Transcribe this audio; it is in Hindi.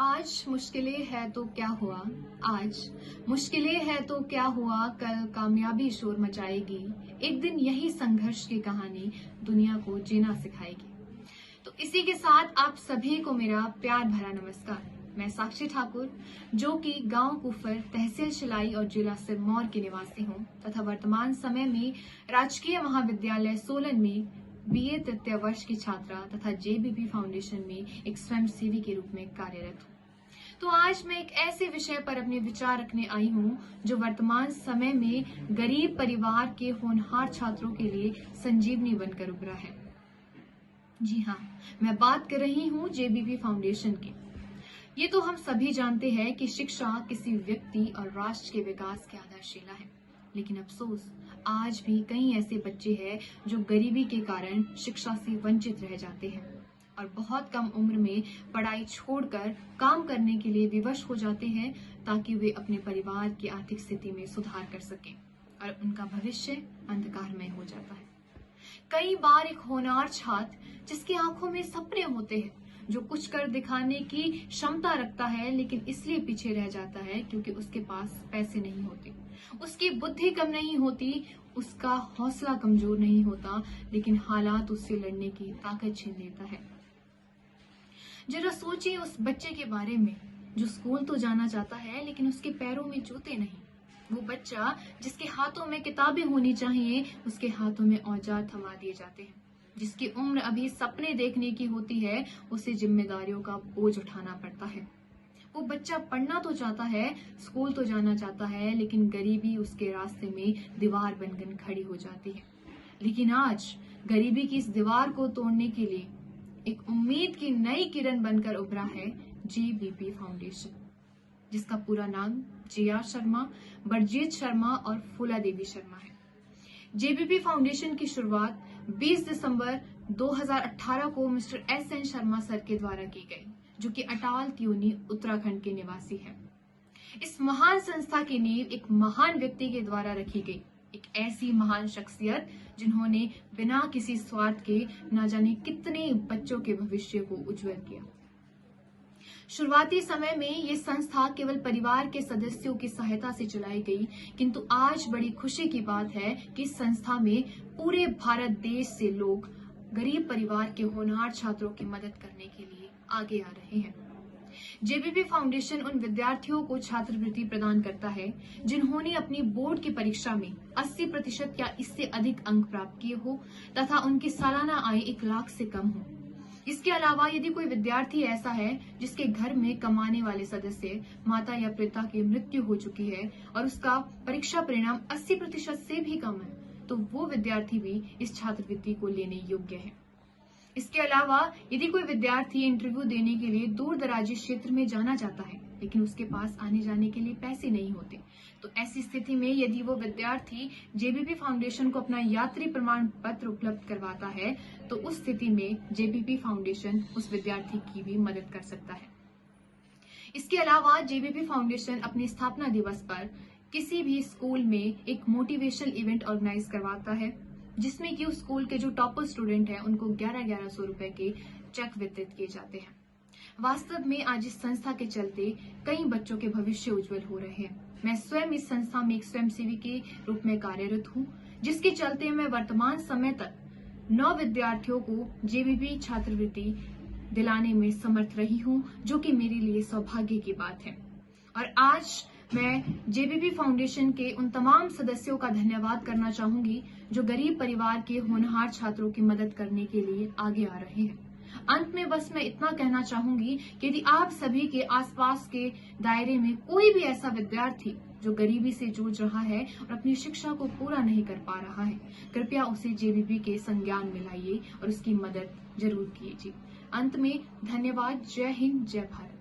आज मुश्किलें है तो क्या हुआ। आज मुश्किलें है तो क्या हुआ, कल कामयाबी शोर मचाएगी। एक दिन यही संघर्ष की कहानी दुनिया को जीना सिखाएगी। तो इसी के साथ आप सभी को मेरा प्यार भरा नमस्कार। मैं साक्षी ठाकुर, जो कि गांव कुफर, तहसील शिलाई और जिला सिरमौर की निवासी हूं तथा वर्तमान समय में राजकीय महाविद्यालय सोलन में बीए तृतीय वर्ष की छात्रा तथा जेबीपी फाउंडेशन में एक स्वयंसेवी के रूप में कार्यरत हूँ। तो आज मैं एक ऐसे विषय पर अपने विचार रखने आई हूँ जो वर्तमान समय में गरीब परिवार के होनहार छात्रों के लिए संजीवनी बनकर उभरा है। जी हाँ, मैं बात कर रही हूँ जेबीपी फाउंडेशन की। ये तो हम सभी जानते हैं कि शिक्षा किसी व्यक्ति और राष्ट्र के विकास की आधारशिला है, लेकिन अफसोस आज भी कई ऐसे बच्चे हैं जो गरीबी के कारण शिक्षा से वंचित रह जाते हैं और बहुत कम उम्र में पढ़ाई छोड़कर काम करने के लिए विवश हो जाते हैं ताकि वे अपने परिवार की आर्थिक स्थिति में सुधार कर सकें और उनका भविष्य अंधकारमय हो जाता है। कई बार एक होनहार छात्र जिसकी आंखों में सपने होते हैं, जो कुछ कर दिखाने की क्षमता रखता है, लेकिन इसलिए पीछे रह जाता है क्योंकि उसके पास पैसे नहीं होते, उसकी बुद्धि कम नहीं होती, उसका हौसला कमजोर नहीं होता, लेकिन हालात उससे लड़ने की ताकत छीन लेता है। जरा सोचिए उस बच्चे के बारे में जो स्कूल तो जाना चाहता है लेकिन उसके पैरों में जूते नहीं। वो बच्चा जिसके हाथों में किताबें होनी चाहिए, उसके हाथों में औजार थमा दिए जाते हैं। जिसकी उम्र अभी सपने देखने की होती है, उसे जिम्मेदारियों का बोझ उठाना पड़ता है। वो बच्चा पढ़ना तो चाहता है, स्कूल तो जाना चाहता है, लेकिन गरीबी उसके रास्ते में दीवार बनकर खड़ी हो जाती है। लेकिन आज गरीबी की इस दीवार को तोड़ने के लिए एक उम्मीद की नई किरण बनकर उभरा है जेबीपी फाउंडेशन, जिसका पूरा नाम JR शर्मा, बरजीत शर्मा और फूला देवी शर्मा है। जेबीपी फाउंडेशन की शुरुआत 20 दिसंबर 2018 को मिस्टर SN शर्मा सर के द्वारा की गई, जो कि अटाल त्यूनी उत्तराखंड के निवासी है। इस महान संस्था की नींव एक महान व्यक्ति के द्वारा रखी गई, एक ऐसी महान शख्सियत जिन्होंने बिना किसी स्वार्थ के न जाने कितने बच्चों के भविष्य को उज्जवल किया। शुरुआती समय में ये संस्था केवल परिवार के सदस्यों की सहायता से चलाई गई, किंतु आज बड़ी खुशी की बात है कि इस संस्था में पूरे भारत देश से लोग गरीब परिवार के होनहार छात्रों की मदद करने के लिए आगे आ रहे हैं। जेबीपी फाउंडेशन उन विद्यार्थियों को छात्रवृत्ति प्रदान करता है जिन्होंने अपनी बोर्ड की परीक्षा में 80% या इससे अधिक अंक प्राप्त किए हो तथा उनकी सालाना आय 1 लाख से कम हो। इसके अलावा यदि कोई विद्यार्थी ऐसा है जिसके घर में कमाने वाले सदस्य माता या पिता की मृत्यु हो चुकी है और उसका परीक्षा परिणाम 80% से भी कम है, तो वो विद्यार्थी भी इस छात्रवृत्ति को लेने योग्य है। इसके अलावा यदि कोई विद्यार्थी इंटरव्यू देने के लिए दूर दराजी क्षेत्र में जाना चाहता है, लेकिन उसके पास आने जाने के लिए पैसे नहीं होते, तो ऐसी स्थिति में यदि वो विद्यार्थी जेबीपी फाउंडेशन को अपना यात्री प्रमाण पत्र उपलब्ध करवाता है, तो उस स्थिति में जेबीपी फाउंडेशन उस विद्यार्थी की भी मदद कर सकता है। इसके अलावा जेबीपी फाउंडेशन अपनी स्थापना दिवस पर किसी भी स्कूल में एक मोटिवेशनल इवेंट ऑर्गेनाइज करवाता है, जिसमें कि उस स्कूल के जो टॉपर स्टूडेंट हैं उनको 1100 रुपए के चेक वितरित किए जाते हैं। वास्तव में आज इस संस्था के चलते कई बच्चों के भविष्य उज्जवल हो रहे हैं। मैं स्वयं इस संस्था में एक स्वयंसेवी के रूप में कार्यरत हूँ, जिसके चलते मैं वर्तमान समय तक 9 विद्यार्थियों को जेबीपी छात्रवृत्ति दिलाने में समर्थ रही हूँ, जो कि मेरे लिए सौभाग्य की बात है। और आज मैं जेबीपी फाउंडेशन के उन तमाम सदस्यों का धन्यवाद करना चाहूंगी जो गरीब परिवार के होनहार छात्रों की मदद करने के लिए आगे आ रहे हैं। अंत में बस मैं इतना कहना चाहूंगी कि यदि आप सभी के आसपास के दायरे में कोई भी ऐसा विद्यार्थी जो गरीबी से जूझ रहा है और अपनी शिक्षा को पूरा नहीं कर पा रहा है, कृपया उसे जेबीपी के संज्ञान में लाइए और उसकी मदद जरूर कीजिए। अंत में धन्यवाद। जय हिंद, जय भारत।